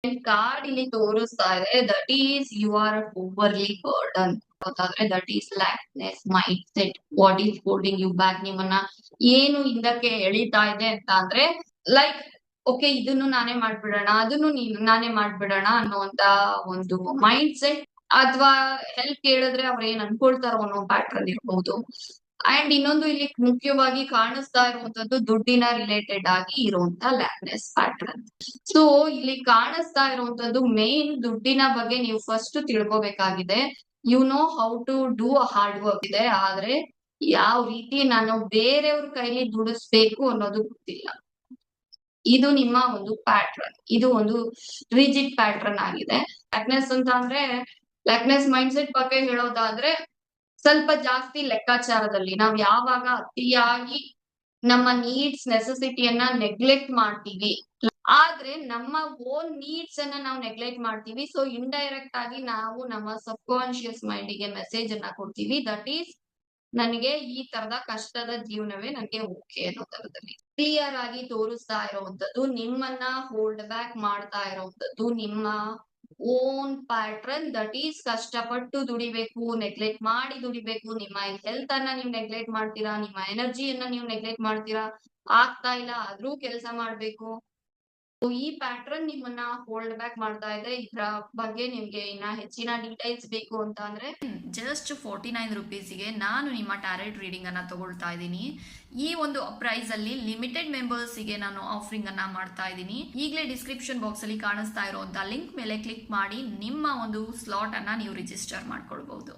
Card ಇಲ್ಲಿ ತೋರಿಸ್ತಾ ಇದೆ that is you are overly burden ಗೊತ್ತಾದ್ರೆ that is lackness mind set what is holding you back ನಿಮ್ಮನ್ನ ಏನು ಹಿಂದಕ್ಕೆ ಎಳಿತಾ ಇದೆ ಅಂತ ಅಂದ್ರೆ ಲೈಕ್ ಓಕೆ ಇದನ್ನು ನಾನೇ ಮಾಡ್ಬಿಡೋಣ ಅದನ್ನು ನಾನೇ ಮಾಡ್ಬಿಡೋಣ ಅನ್ನುವಂತ ಒಂದು ಮೈಂಡ್ ಸೆಟ್ ಅಥವಾ ಹೆಲ್ಪ್ ಕೇಳಿದ್ರೆ ಅವ್ರ ಏನ್ ಅನ್ಕೊಳ್ತಾರೋ ಅನ್ನೋ ಪ್ಯಾಟ್ರನ್ ಇರ್ಬಹುದು. ಅಂಡ್ ಇನ್ನೊಂದು ಇಲ್ಲಿ ಮುಖ್ಯವಾಗಿ ಕಾಣಿಸ್ತಾ ಇರುವಂತದ್ದು ದುಡ್ಡಿನ ರಿಲೇಟೆಡ್ ಆಗಿ ಇರುವಂತ ಲ್ಯಾಕ್ನೆಸ್ ಪ್ಯಾಟ್ರನ್. ಸೊ ಇಲ್ಲಿ ಕಾಣಿಸ್ತಾ ಇರುವಂತದ್ದು ಮೇನ್ ದುಡ್ಡಿನ ಬಗ್ಗೆ ನೀವು ಫಸ್ಟ್ ತಿಳ್ಕೊಬೇಕಾಗಿದೆ. You know how to do hard work ಇದೆ, ಆದ್ರೆ ಯಾವ ರೀತಿ ನಾನು ಬೇರೆಯವ್ರ ಕೈಲಿ ದುಡಿಸ್ಬೇಕು ಅನ್ನೋದು ಗೊತ್ತಿಲ್ಲ. ಇದು ನಿಮ್ಮ ಒಂದು ಪ್ಯಾಟ್ರನ್, ಇದು ಒಂದು ರಿಜಿಡ್ ಪ್ಯಾಟ್ರನ್ ಆಗಿದೆ. ಲ್ಯಾಕ್ನೆಸ್ ಅಂತ ಅಂದ್ರೆ ಲ್ಯಾಕ್ನೆಸ್ ಮೈಂಡ್ ಸೆಟ್ ಬಗ್ಗೆ ಹೇಳೋದಾದ್ರೆ ಸ್ವಲ್ಪ ಜಾಸ್ತಿ ಲೆಕ್ಕಾಚಾರದಲ್ಲಿ ನಾವ್ ಯಾವಾಗ ಅತಿಯಾಗಿ ನಮ್ಮ ನೀಡ್ಸ್ ನೆಸೆಸಿಟಿಯನ್ನ ನೆಗ್ಲೆಕ್ಟ್ ಮಾಡ್ತೀವಿ, ಆದ್ರೆ ನಮ್ಮ ಓನ್ ನೀಡ್ಸ್ ಅನ್ನ ನಾವು ನೆಗ್ಲೆಕ್ಟ್ ಮಾಡ್ತೀವಿ. ಸೊ ಇಂಡೈರೆಕ್ಟ್ ಆಗಿ ನಾವು ನಮ್ಮ ಸಬ್ ಕಾನ್ಶಿಯಸ್ ಮೈಂಡ್ ಗೆ ಮೆಸೇಜ್ ಅನ್ನ ಕೊಡ್ತೀವಿ, ದಟ್ ಈಸ್ ನನಗೆ ಈ ತರದ ಕಷ್ಟದ ಜೀವನವೇ ನನಗೆ ಓಕೆ ಅನ್ನೋ ತರದಲ್ಲಿ ಕ್ಲಿಯರ್ ಆಗಿ ತೋರಿಸ್ತಾ ಇರುವಂತದ್ದು. ನಿಮ್ಮನ್ನ ಹೋಲ್ಡ್ ಬ್ಯಾಕ್ ಮಾಡ್ತಾ ಇರುವಂತದ್ದು ನಿಮ್ಮ ಓನ್ ಪ್ಯಾಟ್ರನ್, ದಟ್ ಈಸ್ ಕಷ್ಟಪಟ್ಟು ದುಡಿಬೇಕು, ನೆಗ್ಲೆಕ್ಟ್ ಮಾಡಿ ದುಡಿಬೇಕು. ನಿಮ್ಮ ಹೆಲ್ತ್ ಅನ್ನ ನೀವು ನೆಗ್ಲೆಕ್ಟ್ ಮಾಡ್ತೀರಾ, ನಿಮ್ಮ ಎನರ್ಜಿಯನ್ನ ನೀವು ನೆಗ್ಲೆಕ್ಟ್ ಮಾಡ್ತೀರಾ, ಆಗ್ತಾ ಇಲ್ಲ ಆದ್ರೂ ಕೆಲಸ ಮಾಡ್ಬೇಕು. ಈ ಪ್ಯಾಟ್ರನ್ ನಿಮ್ಮನ್ನ ಹೋಲ್ಡ್ ಬ್ಯಾಕ್ ಮಾಡ್ತಾ ಇದೆ. ಇದ್ರ ಬಗ್ಗೆ ನಿಮ್ಗೆ ಇನ್ನ ಹೆಚ್ಚಿನ ಡೀಟೇಲ್ಸ್ ಬೇಕು ಅಂತ ಅಂದ್ರೆ ಜಸ್ಟ್ 49 ರುಪೀಸ್ಗೆ ನಾನು ನಿಮ್ಮ ಟ್ಯಾರೆಟ್ ರೀಡಿಂಗ್ ಅನ್ನ ತಗೊಳ್ತಾ ಇದ್ದೀನಿ. ಈ ಒಂದು ಪ್ರೈಸ್ ಅಲ್ಲಿ ಲಿಮಿಟೆಡ್ ಮೆಂಬರ್ಸ್ಗೆ ನಾನು ಆಫರಿಂಗ್ ಅನ್ನ ಮಾಡ್ತಾ ಇದ್ದೀನಿ. ಈಗಲೇ ಡಿಸ್ಕ್ರಿಪ್ಷನ್ ಬಾಕ್ಸ್ ಅಲ್ಲಿ ಕಾಣಿಸ್ತಾ ಇರುವಂತಹ ಲಿಂಕ್ ಮೇಲೆ ಕ್ಲಿಕ್ ಮಾಡಿ ನಿಮ್ಮ ಒಂದು ಸ್ಲಾಟ್ ಅನ್ನ ನೀವು ರಿಜಿಸ್ಟರ್ ಮಾಡ್ಕೊಳ್ಬಹುದು.